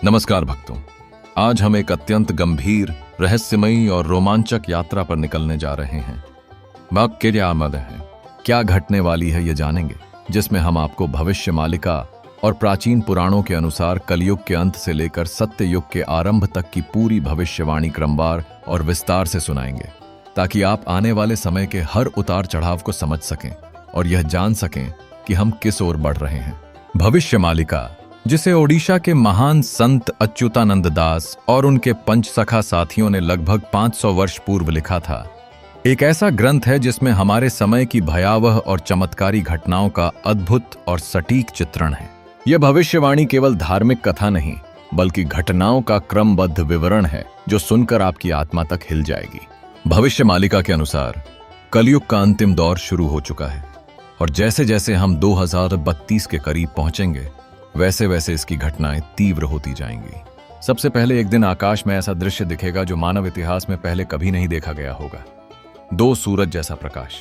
नमस्कार भक्तों। आज हम एक अत्यंत गंभीर, रहस्यमयी और रोमांचक यात्रा पर निकलने जा रहे हैं। वक्त के आमद है, क्या घटने वाली है ये जानेंगे, जिसमें हम आपको भविष्य मालिका और प्राचीन पुराणों के अनुसार कलयुग के अंत से लेकर सत्य युग के आरंभ तक की पूरी भविष्यवाणी क्रमवार और विस्तार से सुनाएंगे, ताकि आप आने वाले समय के हर उतार चढ़ाव को समझ सकें और यह जान सकें कि हम किस ओर बढ़ रहे हैं। भविष्य मालिका, जिसे ओडिशा के महान संत अच्युतानंद दास और उनके पंचसखा साथियों ने लगभग 500 वर्ष पूर्व लिखा था, एक ऐसा ग्रंथ है जिसमें हमारे समय की भयावह और चमत्कारी घटनाओं का अद्भुत और सटीक चित्रण है। यह भविष्यवाणी केवल धार्मिक कथा नहीं, बल्कि घटनाओं का क्रमबद्ध विवरण है, जो सुनकर आपकी आत्मा तक हिल जाएगी। भविष्य मालिका के अनुसार कलयुग का अंतिम दौर शुरू हो चुका है, और जैसे जैसे हम 2032 के करीब पहुंचेंगे, वैसे वैसे इसकी घटनाएं तीव्र होती जाएंगी। सबसे पहले एक दिन आकाश में ऐसा दृश्य दिखेगा जो मानव इतिहास में पहले कभी नहीं देखा गया होगा। 2 सूरज जैसा प्रकाश।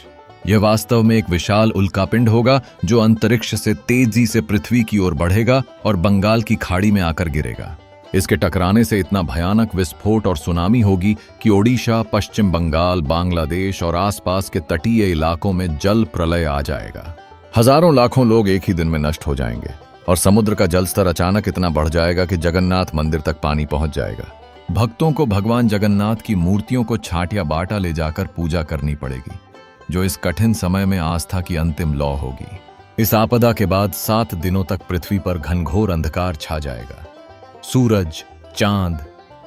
यह वास्तव में एक विशाल उल्कापिंड होगा जो अंतरिक्ष से तेजी से पृथ्वी की ओर बढ़ेगा और बंगाल की खाड़ी में आकर गिरेगा। इसके टकराने से इतना भयानक विस्फोट और सुनामी होगी कि ओडिशा, पश्चिम बंगाल, बांग्लादेश और आसपास के तटीय इलाकों में जल प्रलय आ जाएगा। हजारों लाखों लोग एक ही दिन में नष्ट हो जाएंगे और समुद्र का जलस्तर अचानक इतना बढ़ जाएगा कि जगन्नाथ मंदिर तक पानी पहुंच जाएगा। भक्तों को भगवान जगन्नाथ की मूर्तियों को छाट या बाटा ले जाकर पूजा करनी पड़ेगी, जो इस कठिन समय में आस्था की अंतिम लौ होगी। इस आपदा के बाद 7 दिनों तक पृथ्वी पर घनघोर अंधकार छा जाएगा। सूरज, चांद,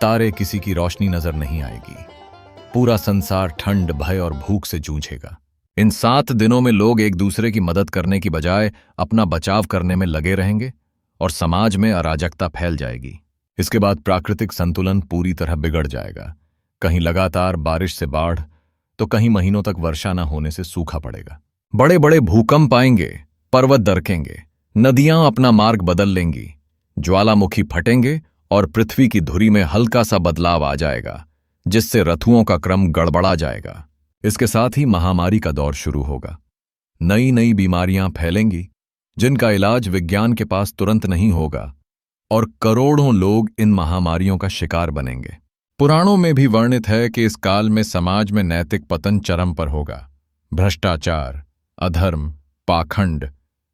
तारे, किसी की रोशनी नजर नहीं आएगी। पूरा संसार ठंड, भय और भूख से जूझेगा। इन 7 दिनों में लोग एक दूसरे की मदद करने की बजाय अपना बचाव करने में लगे रहेंगे और समाज में अराजकता फैल जाएगी। इसके बाद प्राकृतिक संतुलन पूरी तरह बिगड़ जाएगा। कहीं लगातार बारिश से बाढ़, तो कहीं महीनों तक वर्षा न होने से सूखा पड़ेगा। बड़े बड़े भूकंप आएंगे, पर्वत दरकेंगे, नदियां अपना मार्ग बदल लेंगी, ज्वालामुखी फटेंगे और पृथ्वी की धुरी में हल्का सा बदलाव आ जाएगा, जिससे ऋतुओं का क्रम गड़बड़ा जाएगा। इसके साथ ही महामारी का दौर शुरू होगा। नई नई बीमारियां फैलेंगी, जिनका इलाज विज्ञान के पास तुरंत नहीं होगा, और करोड़ों लोग इन महामारियों का शिकार बनेंगे। पुराणों में भी वर्णित है कि इस काल में समाज में नैतिक पतन चरम पर होगा। भ्रष्टाचार, अधर्म, पाखंड,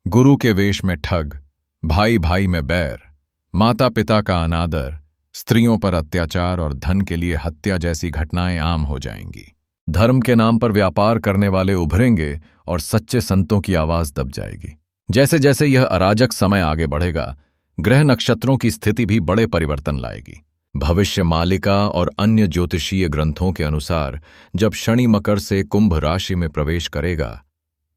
गुरु के वेश में ठग, भाई भाई में बैर, माता पिता का अनादर, स्त्रियों पर अत्याचार और धन के लिए हत्या जैसी घटनाएं आम हो जाएंगी। धर्म के नाम पर व्यापार करने वाले उभरेंगे और सच्चे संतों की आवाज दब जाएगी। जैसे जैसे यह अराजक समय आगे बढ़ेगा, ग्रह नक्षत्रों की स्थिति भी बड़े परिवर्तन लाएगी। भविष्य मालिका और अन्य ज्योतिषीय ग्रंथों के अनुसार जब शनि मकर से कुंभ राशि में प्रवेश करेगा,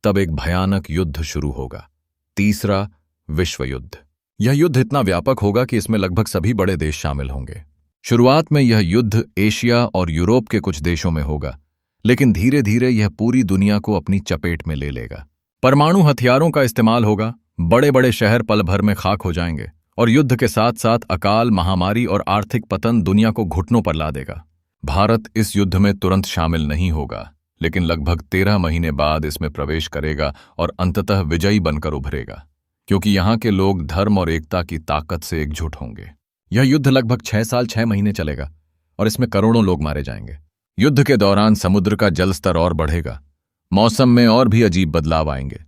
तब एक भयानक युद्ध शुरू होगा। तीसरा विश्व युद्ध। यह युद्ध इतना व्यापक होगा कि इसमें लगभग सभी बड़े देश शामिल होंगे। शुरुआत में यह युद्ध एशिया और यूरोप के कुछ देशों में होगा, लेकिन धीरे धीरे यह पूरी दुनिया को अपनी चपेट में ले लेगा। परमाणु हथियारों का इस्तेमाल होगा, बड़े बड़े शहर पल भर में खाक हो जाएंगे, और युद्ध के साथ साथ अकाल, महामारी और आर्थिक पतन दुनिया को घुटनों पर ला देगा। भारत इस युद्ध में तुरंत शामिल नहीं होगा, लेकिन लगभग 13 महीने बाद इसमें प्रवेश करेगा और अंततः विजयी बनकर उभरेगा, क्योंकि यहाँ के लोग धर्म और एकता की ताकत से एकजुट होंगे। यह युद्ध लगभग 6 साल 6 महीने चलेगा और इसमें करोड़ों लोग मारे जाएंगे। युद्ध के दौरान समुद्र का जल स्तर और बढ़ेगा, मौसम में और भी अजीब बदलाव आएंगे,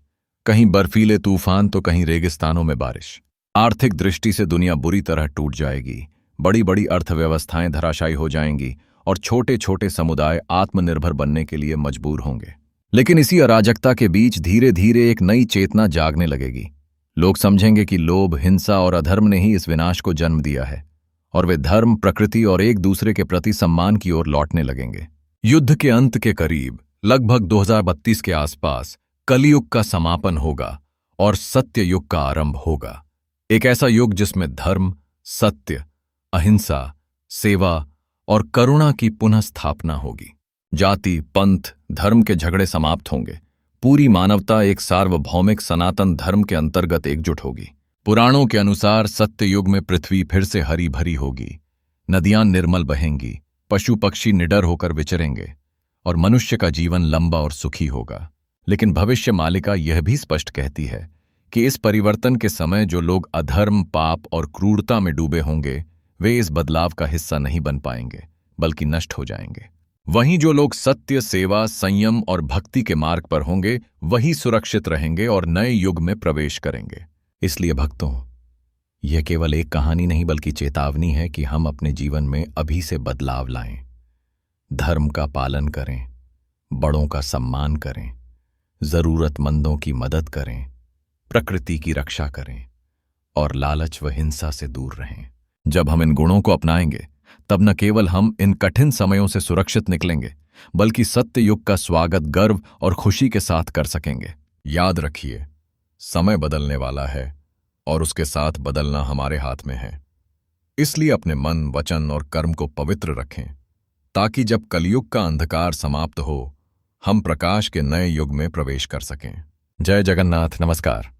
कहीं बर्फीले तूफान तो कहीं रेगिस्तानों में बारिश। आर्थिक दृष्टि से दुनिया बुरी तरह टूट जाएगी, बड़ी बड़ी अर्थव्यवस्थाएं धराशायी हो जाएंगी और छोटे छोटे समुदाय आत्मनिर्भर बनने के लिए मजबूर होंगे। लेकिन इसी अराजकता के बीच धीरे धीरे एक नई चेतना जागने लगेगी। लोग समझेंगे कि लोभ, हिंसा और अधर्म ने ही इस विनाश को जन्म दिया है, और वे धर्म, प्रकृति और एक दूसरे के प्रति सम्मान की ओर लौटने लगेंगे। युद्ध के अंत के करीब लगभग 2032 के आसपास कलियुग का समापन होगा और सत्य युग का आरंभ होगा। एक ऐसा युग जिसमें धर्म, सत्य, अहिंसा, सेवा और करुणा की पुनः स्थापना होगी। जाति, पंथ, धर्म के झगड़े समाप्त होंगे। पूरी मानवता एक सार्वभौमिक सनातन धर्म के अंतर्गत एकजुट होगी। पुराणों के अनुसार सत्य युग में पृथ्वी फिर से हरी भरी होगी, नदियां निर्मल बहेंगी, पशु पक्षी निडर होकर विचरेंगे और मनुष्य का जीवन लंबा और सुखी होगा। लेकिन भविष्य मालिका यह भी स्पष्ट कहती है कि इस परिवर्तन के समय जो लोग अधर्म, पाप और क्रूरता में डूबे होंगे, वे इस बदलाव का हिस्सा नहीं बन पाएंगे, बल्कि नष्ट हो जाएंगे। वहीं जो लोग सत्य, सेवा, संयम और भक्ति के मार्ग पर होंगे, वही सुरक्षित रहेंगे और नए युग में प्रवेश करेंगे। इसलिए भक्तों, यह केवल एक कहानी नहीं बल्कि चेतावनी है कि हम अपने जीवन में अभी से बदलाव लाएं, धर्म का पालन करें, बड़ों का सम्मान करें, जरूरतमंदों की मदद करें, प्रकृति की रक्षा करें और लालच व हिंसा से दूर रहें। जब हम इन गुणों को अपनाएंगे, तब न केवल हम इन कठिन समयों से सुरक्षित निकलेंगे, बल्कि सत्य युग का स्वागत गर्व और खुशी के साथ कर सकेंगे। याद रखिए, समय बदलने वाला है और उसके साथ बदलना हमारे हाथ में है। इसलिए अपने मन, वचन और कर्म को पवित्र रखें, ताकि जब कलयुग का अंधकार समाप्त हो, हम प्रकाश के नए युग में प्रवेश कर सकें। जय जगन्नाथ। नमस्कार।